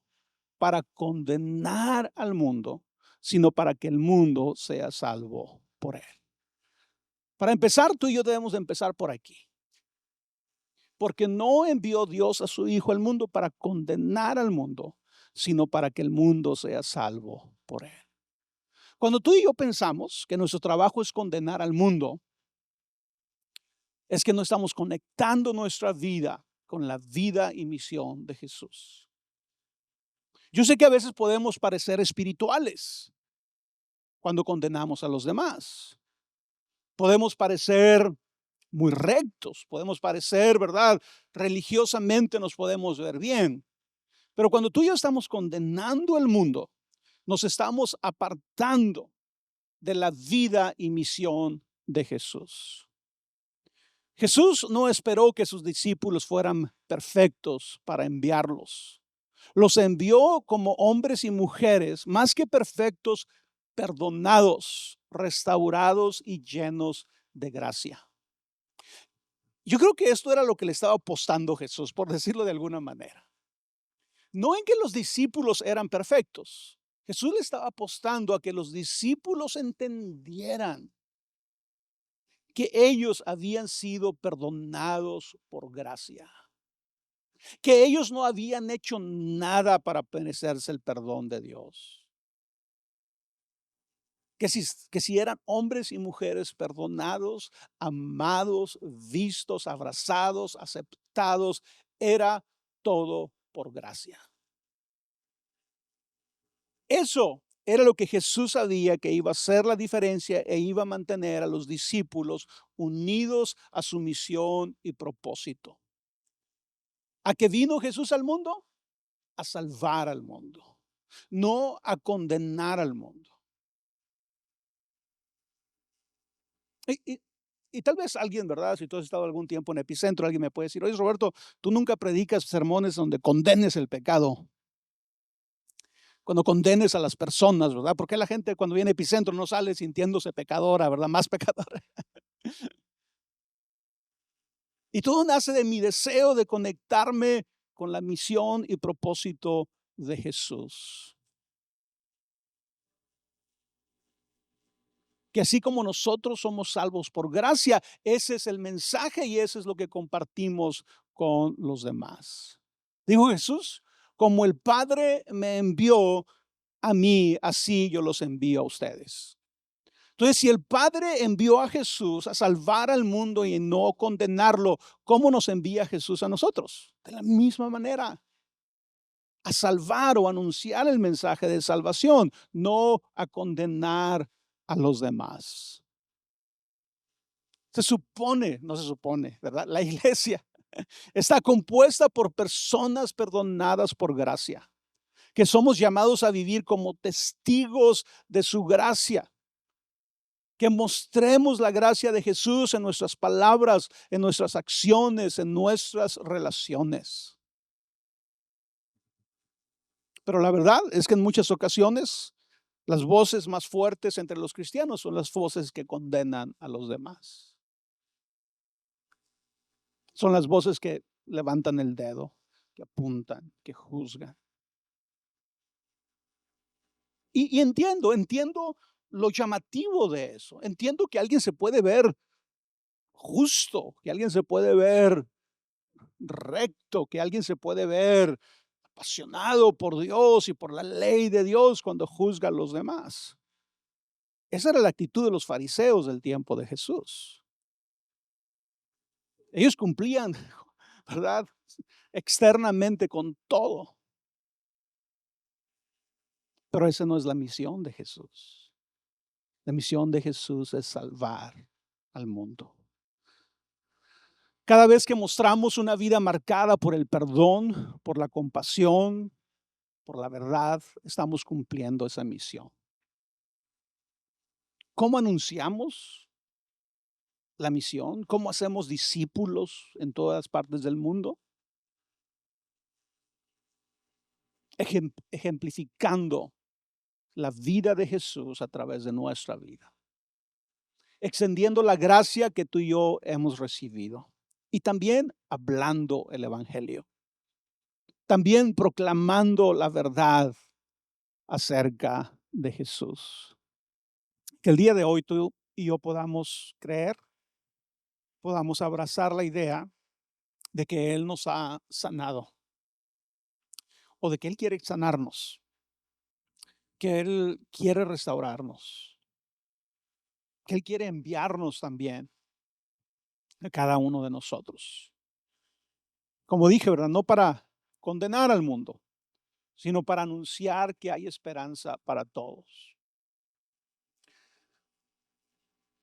para condenar al mundo, sino para que el mundo sea salvo por él. Para empezar, tú y yo debemos de empezar por aquí. Porque no envió Dios a su Hijo al mundo para condenar al mundo, sino para que el mundo sea salvo por él. Cuando tú y yo pensamos que nuestro trabajo es condenar al mundo, es que no estamos conectando nuestra vida con la vida y misión de Jesús. Yo sé que a veces podemos parecer espirituales cuando condenamos a los demás. Podemos parecer muy rectos, podemos parecer, ¿verdad? Religiosamente nos podemos ver bien. Pero cuando tú y yo estamos condenando el mundo, nos estamos apartando de la vida y misión de Jesús. Jesús no esperó que sus discípulos fueran perfectos para enviarlos. Los envió como hombres y mujeres, más que perfectos, perdonados, restaurados y llenos de gracia. Yo creo que esto era lo que le estaba apostando Jesús, por decirlo de alguna manera. No en que los discípulos eran perfectos. Jesús le estaba apostando a que los discípulos entendieran que ellos habían sido perdonados por gracia, que ellos no habían hecho nada para merecerse el perdón de Dios, que si eran hombres y mujeres perdonados, amados, vistos, abrazados, aceptados, era todo por gracia. Eso era lo que Jesús sabía que iba a hacer la diferencia e iba a mantener a los discípulos unidos a su misión y propósito. ¿A qué vino Jesús al mundo? A salvar al mundo, no a condenar al mundo. Y, y- y tal vez alguien, ¿verdad? Si tú has estado algún tiempo en Epicentro, alguien me puede decir, oye Roberto, tú nunca predicas sermones donde condenes el pecado, cuando condenes a las personas, ¿verdad? Porque la gente cuando viene a Epicentro no sale sintiéndose pecadora, ¿verdad? Más pecadora. Y todo nace de mi deseo de conectarme con la misión y propósito de Jesús. Que así como nosotros somos salvos por gracia, ese es el mensaje y eso es lo que compartimos con los demás. Dijo Jesús, como el Padre me envió a mí, así yo los envío a ustedes. Entonces, si el Padre envió a Jesús a salvar al mundo y no condenarlo, ¿cómo nos envía Jesús a nosotros? De la misma manera, a salvar o anunciar el mensaje de salvación, no a condenar a los demás. Se supone, no se supone, ¿verdad? La iglesia está compuesta por personas perdonadas por gracia, que somos llamados a vivir como testigos de su gracia, que mostremos la gracia de Jesús en nuestras palabras, en nuestras acciones, en nuestras relaciones. Pero la verdad es que en muchas ocasiones las voces más fuertes entre los cristianos son las voces que condenan a los demás. Son las voces que levantan el dedo, que apuntan, que juzgan. Y entiendo lo llamativo de eso. Entiendo que alguien se puede ver justo, que alguien se puede ver recto, que alguien se puede ver apasionado por Dios y por la ley de Dios cuando juzga a los demás. Esa era la actitud de los fariseos del tiempo de Jesús. Ellos cumplían, ¿verdad? Externamente con todo. Pero esa no es la misión de Jesús. La misión de Jesús es salvar al mundo. Cada vez que mostramos una vida marcada por el perdón, por la compasión, por la verdad, estamos cumpliendo esa misión. ¿Cómo anunciamos la misión? ¿Cómo hacemos discípulos en todas partes del mundo? Ejemplificando la vida de Jesús a través de nuestra vida, extendiendo la gracia que tú y yo hemos recibido y también hablando el evangelio, también proclamando la verdad acerca de Jesús. Que el día de hoy tú y yo podamos creer, podamos abrazar la idea de que Él nos ha sanado o de que Él quiere sanarnos, que Él quiere restaurarnos, que Él quiere enviarnos también a cada uno de nosotros. Como dije, ¿verdad? No para condenar al mundo, sino para anunciar que hay esperanza para todos.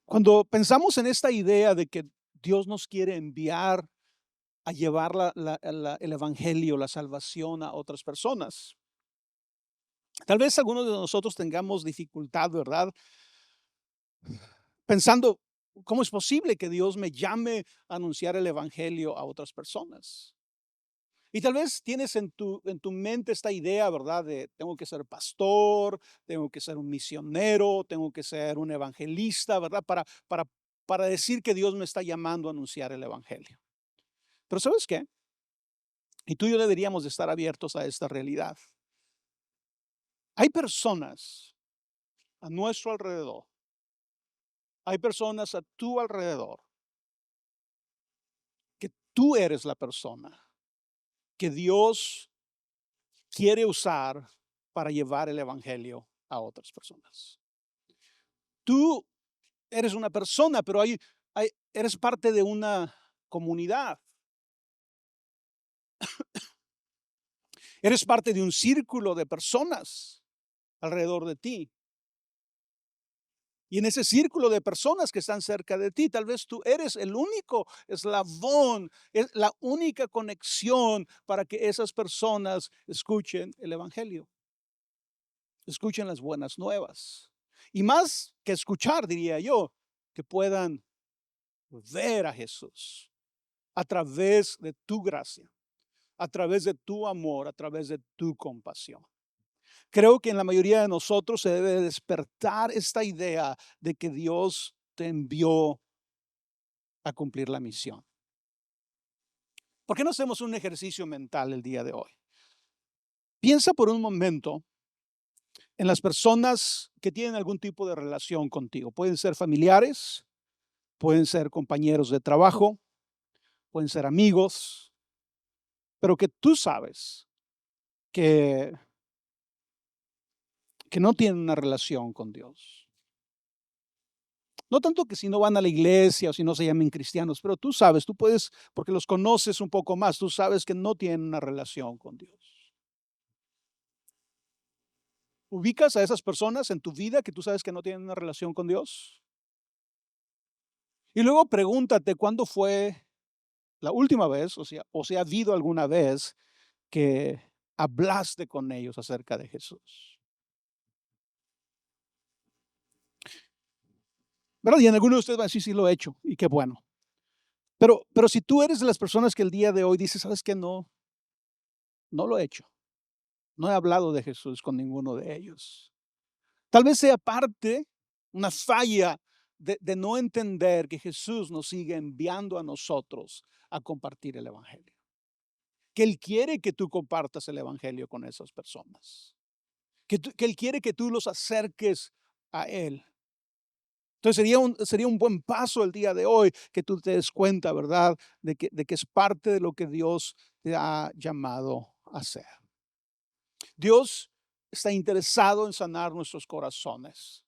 Cuando pensamos en esta idea de que Dios nos quiere enviar a llevar el evangelio, la salvación a otras personas. Tal vez algunos de nosotros tengamos dificultad, ¿verdad? Pensando, ¿cómo es posible que Dios me llame a anunciar el evangelio a otras personas? Y tal vez tienes en tu mente esta idea, ¿verdad? De tengo que ser pastor, tengo que ser un misionero, tengo que ser un evangelista, ¿verdad? Para decir que Dios me está llamando a anunciar el evangelio. Pero ¿sabes qué? Y tú y yo deberíamos de estar abiertos a esta realidad. Hay personas a nuestro alrededor, hay personas a tu alrededor, que tú eres la persona que Dios quiere usar para llevar el evangelio a otras personas. Tú eres una persona, pero eres parte de una comunidad. Eres parte de un círculo de personas alrededor de ti. Y en ese círculo de personas que están cerca de ti, tal vez tú eres el único eslabón, es la única conexión para que esas personas escuchen el evangelio, escuchen las buenas nuevas. Y más que escuchar, diría yo, que puedan ver a Jesús a través de tu gracia, a través de tu amor, a través de tu compasión. Creo que en la mayoría de nosotros se debe despertar esta idea de que Dios te envió a cumplir la misión. ¿Por qué no hacemos un ejercicio mental el día de hoy? Piensa por un momento en las personas que tienen algún tipo de relación contigo. Pueden ser familiares, pueden ser compañeros de trabajo, pueden ser amigos, pero que tú sabes que, que no tienen una relación con Dios. No tanto que si no van a la iglesia o si no se llamen cristianos, pero tú sabes, tú puedes, porque los conoces un poco más, tú sabes que no tienen una relación con Dios. ¿Ubicas a esas personas en tu vida que tú sabes que no tienen una relación con Dios? Y luego pregúntate cuándo fue la última vez, o si ha habido alguna vez que hablaste con ellos acerca de Jesús. ¿Verdad? Y en algunos de ustedes van a decir, sí lo he hecho, y qué bueno. Pero si tú eres de las personas que el día de hoy dices, ¿sabes qué? No, no lo he hecho. No he hablado de Jesús con ninguno de ellos. Tal vez sea parte, una falla de no entender que Jesús nos sigue enviando a nosotros a compartir el Evangelio. Que Él quiere que tú compartas el Evangelio con esas personas. Que Él quiere que tú los acerques a Él. Entonces sería un buen paso el día de hoy que tú te des cuenta, ¿verdad? De que es parte de lo que Dios te ha llamado a hacer. Dios está interesado en sanar nuestros corazones.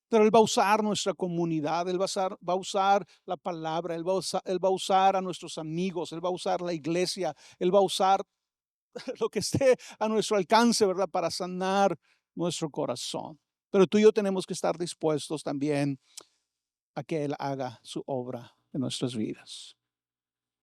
Pero Él va a usar nuestra comunidad, Él va a usar la palabra, Él va a usar a nuestros amigos, Él va a usar la iglesia, Él va a usar lo que esté a nuestro alcance, ¿verdad? Para sanar nuestro corazón. Pero tú y yo tenemos que estar dispuestos también a que Él haga su obra en nuestras vidas.